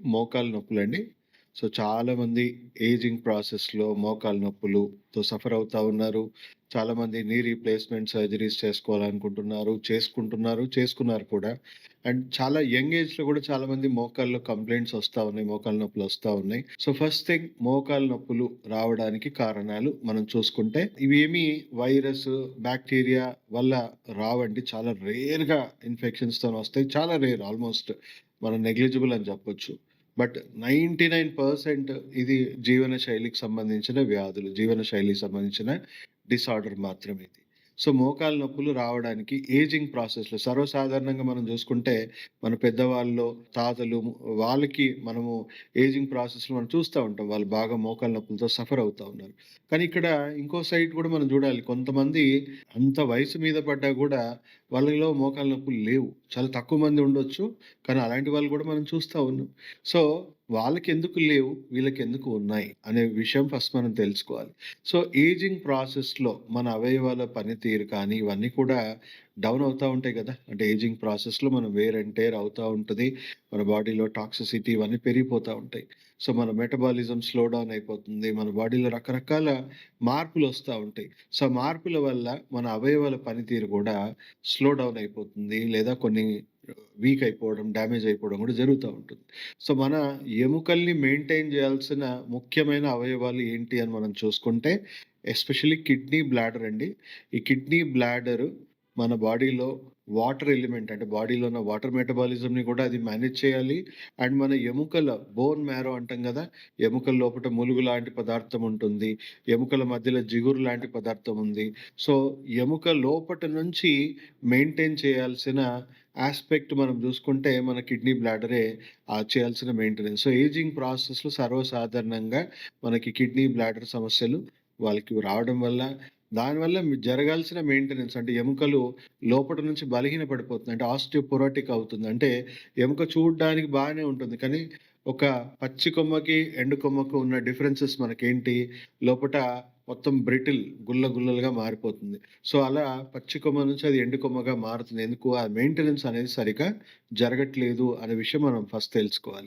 మోకాలు నొప్పులండి. సో, చాలామంది ఏజింగ్ ప్రాసెస్‌లో మోకాలు నొప్పులుతో సఫర్ అవుతా ఉన్నారు. చాలామంది నీ రీప్లేస్‌మెంట్ సర్జరీస్ చేసుకోవాలనుకుంటున్నారు. చేసుకుంటున్నారు, చేసుకున్నారు కూడా. అండ్ చాలా యంగ్ ఏజ్‌లో కూడా చాలామంది మోకాళ్ళలో కంప్లెయింట్స్ వస్తా ఉన్నాయి. మోకాలు నొప్పులొస్తా ఉన్నాయి. సో, ఫస్ట్ థింగ్ మోకాలు నొప్పులు రావడానికి కారణాలు మనం చూసుకుంటే ఇవేమి వైరస్, బాక్టీరియా వల్ల రావండి. చాలా రేర్‌గా ఇన్ఫెక్షన్స్‌తోనొస్తాయి. చాలా రేర్ ఆల్‌మోస్ట్ మనం నెగ్లిజిబుల్ అని చెప్పొచ్చు. బట్ 99% ఇది జీవనశైలికి సంబంధించిన వ్యాధులు. జీవనశైలికి సంబంధించిన డిసార్డర్ మాత్రమే ఇది. సో, మోకాలు నొప్పులు రావడానికి ఏజింగ్ ప్రాసెస్‌లో సర్వసాధారణంగా మనం చూసుకుంటే మన పెద్దవాళ్ళు, తాతలు వాళ్ళకి మనము ఏజింగ్ ప్రాసెస్‌లో మనం చూస్తా ఉంటాం. వాళ్ళు బాగా మోకాలు నొప్పులతో సఫర్ అవుతా ఉన్నారు. కానీ ఇక్కడ ఇంకో సైడ్ కూడా మనం చూడాలి. కొంతమంది అంత వయసు మీద పడ్డా గూడా వాళ్ళలో మోకాలు నొప్పులు లేవు. చాలా తక్కువ మంది ఉండొచ్చు. కానీ అలాంటి వాళ్ళు గూడా మనం చూస్తా ఉన్నాం. సో, వాళ్ళకెందుకు లేవు, వీళ్ళకెందుకు ఉన్నాయి అనే విషయం ఫస్ట్ మనం తెలుసుకోవాలి. సో, ఏజింగ్ ప్రాసెస్‌లో మన అవయవాల పనితీరు కానీ ఇవన్నీ కూడా డౌన్ అవుతా ఉంటాయి గదా! అంటే ఏజింగ్ ప్రాసెస్‌లో మనం వేర్ అండ్ టేర్ అవుతా ఉంటది. మన బాడీలో టాక్సిసిటీ ఇవన్నీ పెరిగిపోతా ఉంటాయి. సో, మన మెటబాలిజం స్లో డౌన్ అయిపోతుంది. మన బాడీలో రకరకాల మార్పులొస్తా ఉంటాయి. సో, మార్పుల వల్ల మన అవయవాల పనితీరు గూడా స్లో డౌన్ అయిపోతుంది. లేదా కొన్ని వీక్ అయిపోవడం, డ్యామేజ్ అయిపోవడం గూడా జరుగుతా ఉంటుంది. సో, మన ఎముకల్ని మెయింటైన్ జేయాల్సిన ముఖ్యమైన అవయవాలు ఏంటి అని మనం చూసుకుంటే ఎస్పెషల్లీ కిడ్నీ, బ్లాడర్ అండి. ఈ కిడ్నీ, బ్లాడర్ మన బాడీలో వాటర్ ఎలిమెంట్ అంటే బాడీలో ఉన్న వాటర్ మెటబాలిజంని కూడా అది మేనేజ్ చేయాలి. అండ్ మన ఎముకల బోన్ మ్యారో అంటాం గదా! ఎముకల లోపట ములుగు లాంటి పదార్థం ఉంటుంది. ఎముకల మధ్యలో జిగురు లాంటి పదార్థం ఉంది. సో, ఎముక లోపట నుంచి మెయింటైన్ చేయాల్సిన యాస్పెక్ట్ మనం జూసుకుంటే మన కిడ్నీ, బ్లాడరే చేయాల్సిన మెయింటెనెన్స్. సో, ఏజింగ్ ప్రాసెస్‌లో సర్వసాధారణంగా మనకి కిడ్నీ, బ్లాడర్ సమస్యలు వాళ్ళకి రావడం వల్ల దానివల్ల జరగాల్సిన మెయింటెనెన్స్ అంటే ఎముకలు లోపట నుంచి బలహీన పడిపోతుంది. అంటే ఆస్టియోపొరోటిక్ అవుతుంది. అంటే ఎముక చూడ్డానికి బానే ఉంటుంది. కానీ ఒక పచ్చి కొమ్మకి, ఎండు కొమ్మకు ఉన్న డిఫరెన్సెస్ మనకేంటి? లోపట మొత్తం బ్రిటిల్ గుల్లలుగా మారిపోతుంది. సో, అలా పచ్చి కొమ్మ నుంచి అది ఎండు కొమ్మగా మారుతుంది. ఎందుకు? ఆ మెయింటెనెన్స్ అనేది సరిగ్గా జరగట్లేదు అనే విషయం మనం ఫస్ట్ తెలుసుకోవాలి.